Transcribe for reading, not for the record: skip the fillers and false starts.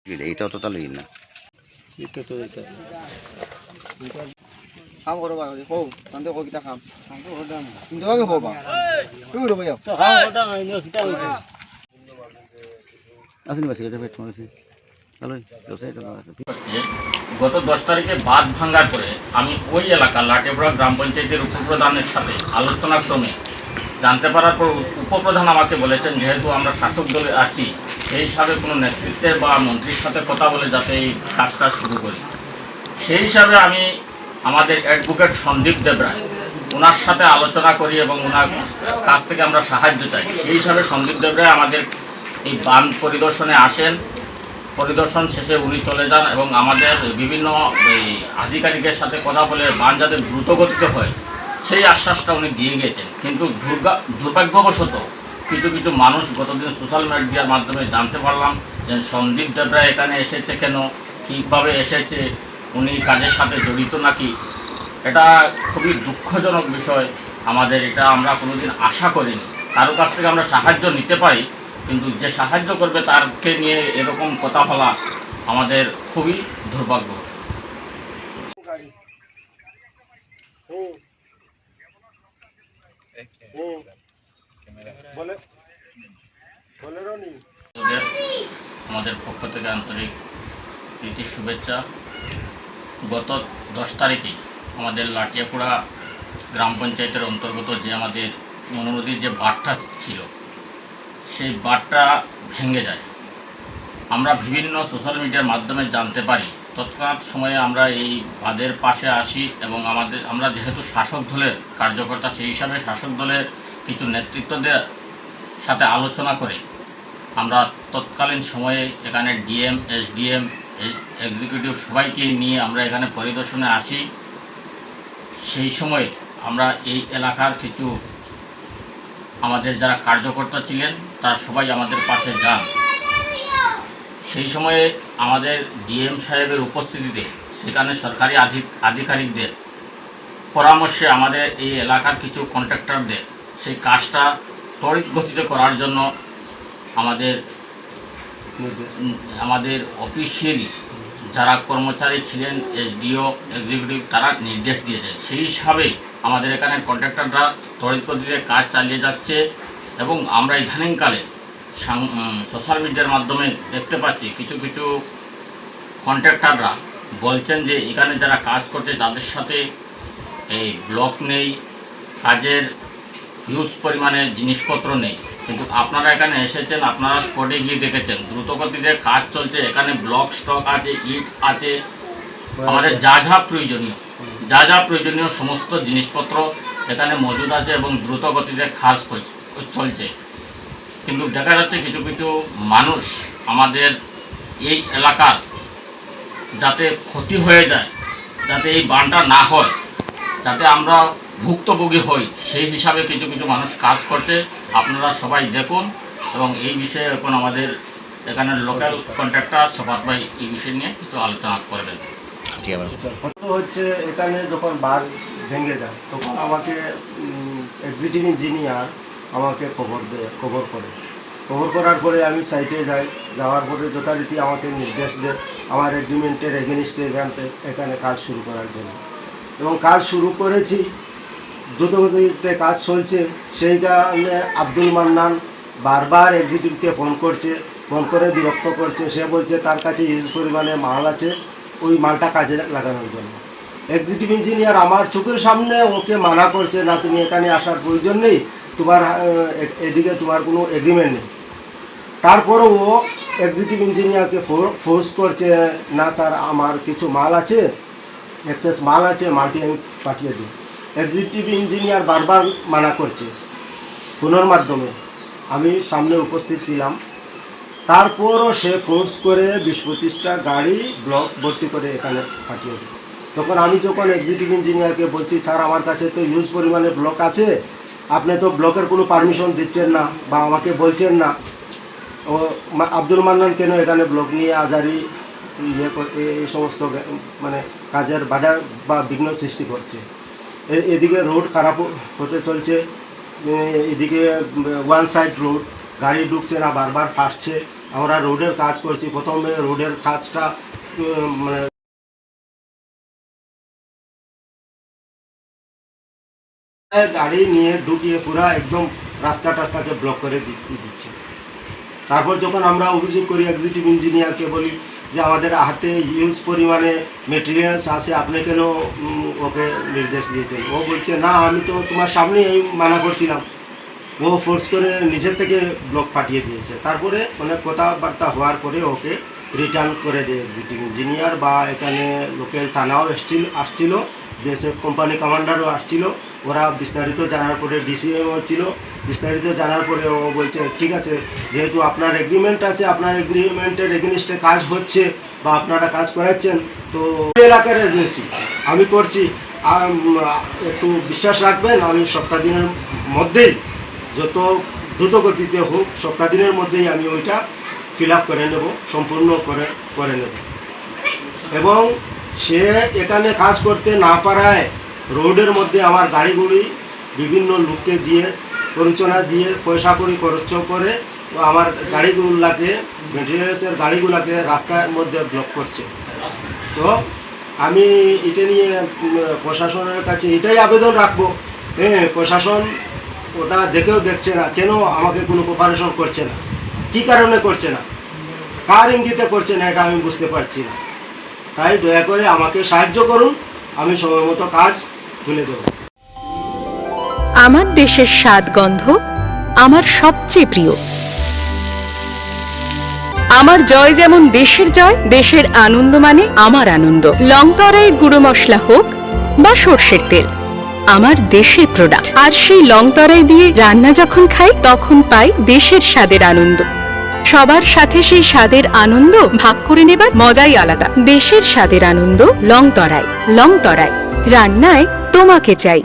এইটাও তো তাহলে না এটা তো এটা খাম করো বা কও তান্তে কও কিটা খাম কিন্তু আগে কও বা তুই করো ভাইয়া তো খাও ওটা আইনো কিটা হইছে আসেন বাসে এটা পেট মারছে চলো হচ্ছে গত 10 তারিখে বাঁধ ভাঙার পরে আমি ওই এলাকা লাটেপুরা গ্রাম পঞ্চায়েতের উপপ্রধানের সাথে আলোচনা ক্রমে জানতে পারার পর উপপ্রধান আমাকে বলেছেন যেহেতু আমরা শাসক দলে আছি সেই হিসাবে কোনো নেতৃত্বের বা মন্ত্রীর সাথে কথা বলে যাতে এই কাজটা শুরু করি। সেই হিসাবে আমি আমাদের অ্যাডভোকেট সন্দীপ দেবরায় ওনার সাথে আলোচনা করি এবং ওনার কাছ থেকে আমরা সাহায্য চাই। সেই হিসাবে সন্দীপ দেবরায় আমাদের এই বাঁধ পরিদর্শনে আসেন। পরিদর্শন শেষে উনি চলে যান এবং আমাদের বিভিন্ন আধিকারিকের সাথে কথা বলে বাঁধ যাতে দ্রুত গতিতে হয় সেই আশ্বাসটা উনি দিয়ে গেছেন। কিন্তু দুর্ভাগ্যবশত কিছু কিছু মানুষ গতদিন সোশ্যাল মিডিয়ার মাধ্যমে জানতে পারলাম যে সন্দীপ দেবরা এখানে এসেছে কেন, কীভাবে এসেছে, উনি কাজের সাথে জড়িত নাকি। এটা খুবই দুঃখজনক বিষয়। আমাদের এটা আমরা কোনোদিন আশা করিনি। কারো কাছ থেকে আমরা সাহায্য নিতে পারি, কিন্তু যে সাহায্য করবে তারকে নিয়ে এরকম কথা বলা আমাদের খুবই দুর্ভাগ্যবশত। আমাদের পক্ষ থেকে আন্তরিক প্রীতি শুভেচ্ছা। গত 10 তারিখে আমাদের লাটিয়াপুরা গ্রাম পঞ্চায়েতের অন্তর্গত যে আমাদের মনোনদীর যে বাঁধটা ছিল সেই বাঁধটা ভেঙে যায়। আমরা বিভিন্ন সোশ্যাল মিডিয়ার মাধ্যমে জানতে পারি। তৎক্ষণাৎ সময়ে আমরা এই বাঁধের পাশে আসি এবং আমরা যেহেতু শাসক দলের কার্যকর্তা সেই হিসাবে শাসক দলের কিছু নেতৃত্বদের সাথে আলোচনা করে আমরা তৎকালীন সময়ে এখানে ডিএম, এসডিএম, এক্সিকিউটিভ সবাইকে নিয়ে আমরা এখানে পরিদর্শনে আসি। সেই সময় আমরা এই এলাকার কিছু আমাদের যারা কার্যকর্তা ছিলেন তারা সবাই আমাদের পাশে যান। সেই সময়ে আমাদের ডিএম সাহেবের উপস্থিতিতে সেখানে সরকারি আধিকারিকদের পরামর্শে আমাদের এই এলাকার কিছু কন্ট্রাক্টরদের সেই কাজটা ত্বরিত গতিতে করার জন্য আমাদের অফিসিয়ালি যারা কর্মচারী ছিলেন, এসডিও, এক্সিকিউটিভ, তারা নির্দেশ দিয়েছেন। সেই হিসাবে আমাদের এখানের কন্ট্রাক্টররা ত্বরিত গতিতে কাজ চালিয়ে যাচ্ছে এবং আমরা ইদানিংকালে সোশ্যাল মিডিয়ার মাধ্যমে দেখতে পাচ্ছি কিছু কিছু কন্ট্রাক্টররা বলছেন যে এখানে যারা কাজ করছে তাদের সাথে এই ব্লক নেই, কাজের হিউজ পরিমাণে জিনিসপত্র নেই। কিন্তু আপনারা এখানে এসেছেন, আপনারা স্পটে গিয়ে দেখেছেন দ্রুতগতিতে কাজ চলছে। এখানে ব্লক স্টক আছে, ইট আছে, আমাদের যা যা প্রয়োজনীয় সমস্ত জিনিসপত্র এখানে মজুদ আছে এবং দ্রুতগতিতে কাজ চলছে। কিন্তু দেখা যাচ্ছে কিছু কিছু মানুষ আমাদের এই এলাকার যাতে ক্ষতি হয়ে যায়, যাতে এই বানটা না হয়, যাতে আমরা ভুক্তভোগী হই, সেই হিসাবে কিছু কিছু মানুষ কাজ করছে। আপনারা সবাই দেখুন এবং এই বিষয়ে এখন আমাদের এখানের লোকাল কন্ট্রাক্টর শপাত ভাই এই বিষয় নিয়ে কিছু আলোচনা করবেন। হচ্ছে এখানে যখন বাঁধ ভেঙে যায় তখন আমাকে এক্সিকিউটিভ ইঞ্জিনিয়ার আমাকে খবর করার পরে আমি সাইটে যাই। যাওয়ার পরে যথারীতি আমাকে নির্দেশ দেয় আমার এগ্রিমেন্টের এগেনিস্টে এখানে কাজ শুরু করার জন্য, এবং কাজ শুরু করেছি। দ্রুতগতিতে কাজ চলছে। সেই কারণে আব্দুল মান্নান বারবার এক্সিকিউটিভকে ফোন করে বিরক্ত করছে। সে বলছে তার কাছে হিউজ পরিমাণে মাল আছে, ওই মালটা কাজে লাগানোর জন্য। এক্সিকিউটিভ ইঞ্জিনিয়ার আমার চোখের সামনে ওকে মানা করছে, না তুমি এখানে আসার প্রয়োজন নেই, তোমার এদিকে তোমার কোনো এগ্রিমেন্ট নেই। তারপরও ও এক্সিকিউটিভ ইঞ্জিনিয়ারকে ফোর্স করছে, না স্যার আমার কিছু মাল আছে, এক্সেস মাল আছে, মালটি আমি পাঠিয়ে দিই। এক্সিকিউটিভ ইঞ্জিনিয়ার বারবার মানা করছে ফোনের মাধ্যমে, আমি সামনে উপস্থিত ছিলাম। তারপরও সে ফোর্স করে 20-25টা গাড়ি ব্লক ভর্তি করে এখানে পাঠিয়ে দিই। তখন আমি যখন এক্সিকিউটিভ ইঞ্জিনিয়ারকে বলছি, স্যার আমার কাছে তো হিউজ পরিমাণে ব্লক আছে, আপনি তো ব্লকের কোনো পারমিশন দিচ্ছেন না বা আমাকে বলছেন না, ও আব্দুল মান্নান কেন এখানে ব্লক নিয়ে আজারি এই সমস্ত মানে কাজের বাধা বা বিঘ্ন সৃষ্টি করছে। এদিকে রোড খারাপ হতে চলছে, এদিকে ওয়ান সাইড রোড, গাড়ি ঢুকছে না, বারবার ফাটছে, আমরা রোডের কাজ করছি। প্রথমে রোডের কাজটা মানে গাড়ি নিয়ে ঢুকিয়ে পুরা একদম রাস্তা টাস্তাকে ব্লক করে দিচ্ছে। তারপর যখন আমরা অভিযোগ করি এক্সিকিউটিভ ইঞ্জিনিয়ারকে, বলি যে আমাদের হাতে হিউজ পরিমাণে মেটেরিয়ালস আছে, আপনি কেন ওকে নির্দেশ দিয়েছেন? ও বলছে না, আমি তো তোমার সামনেই মানা করছিলাম। ও ফোর্স করে নিজের থেকে ব্লক পাঠিয়ে দিয়েছে। তারপরে অনেক কথাবার্তা হওয়ার পরে ওকে রিটার্ন করে দেয় এক্সিকিউটিভ ইঞ্জিনিয়ার, বা এখানে লোকাল থানাও আসছিল, বিএসএফ কোম্পানি কমান্ডারও আসছিল। ওরা বিস্তারিত জানার পরে ডিসিএমও ছিল, বিস্তারিত জানার পরে ও বলছে ঠিক আছে, যেহেতু আপনার এগ্রিমেন্ট আছে, আপনার এগ্রিমেন্টের এগেনিস্টে কাজ হচ্ছে বা আপনারা কাজ করাচ্ছেন, তো এলাকার এজেন্সি আমি করছি, একটু বিশ্বাস রাখবেন, আমি সপ্তাহ দিনের মধ্যেই, যত দ্রুত গতিতে হোক, সপ্তাহ দিনের মধ্যেই আমি ওইটা ফিল আপ করে নেব, সম্পূর্ণ করে নেব। এবং সে এখানে কাজ করতে না পারায় রোডের মধ্যে আমার গাড়িগুলি বিভিন্ন লোককে দিয়ে পরিচালনা দিয়ে পয়সা করি খরচ করে আমার গাড়িগুলোকে, মেটেরিয়ালসের গাড়িগুলোকে রাস্তার মধ্যে ব্লক করছে। তো আমি এটা নিয়ে প্রশাসনের কাছে এটাই আবেদন রাখবো, প্রশাসন ওটা দেখেও দেখছে না, কেন আমাকে কোনো কোপারেশন করছে না, কী কারণে করছে না, কার ইঙ্গিতে করছে না, এটা আমি বুঝতে পারছি না। তাই দয়া করে আমাকে সাহায্য করুন, আমি সময় মতো কাজ তুলে দেব। আমার দেশের স্বাদ গন্ধ আমার সবচেয়ে প্রিয়। আমার জয় যেমন দেশের জয়, দেশের আনন্দ মানে আমার আনন্দ। লংতরাইয়ের গুঁড়ো মশলা হোক বা সর্ষের তেল, আমার দেশের প্রোডাক্ট। আর সেই লংতরাই দিয়ে রান্না যখন খাই, তখন পাই দেশের স্বাদের আনন্দ। সবার সাথে সেই স্বাদের আনন্দ ভাগ করে নেবার মজাই আলাদা। দেশের স্বাদের আনন্দ লংতরাই। লংতরাই, রান্নায় তোমাকে চাই।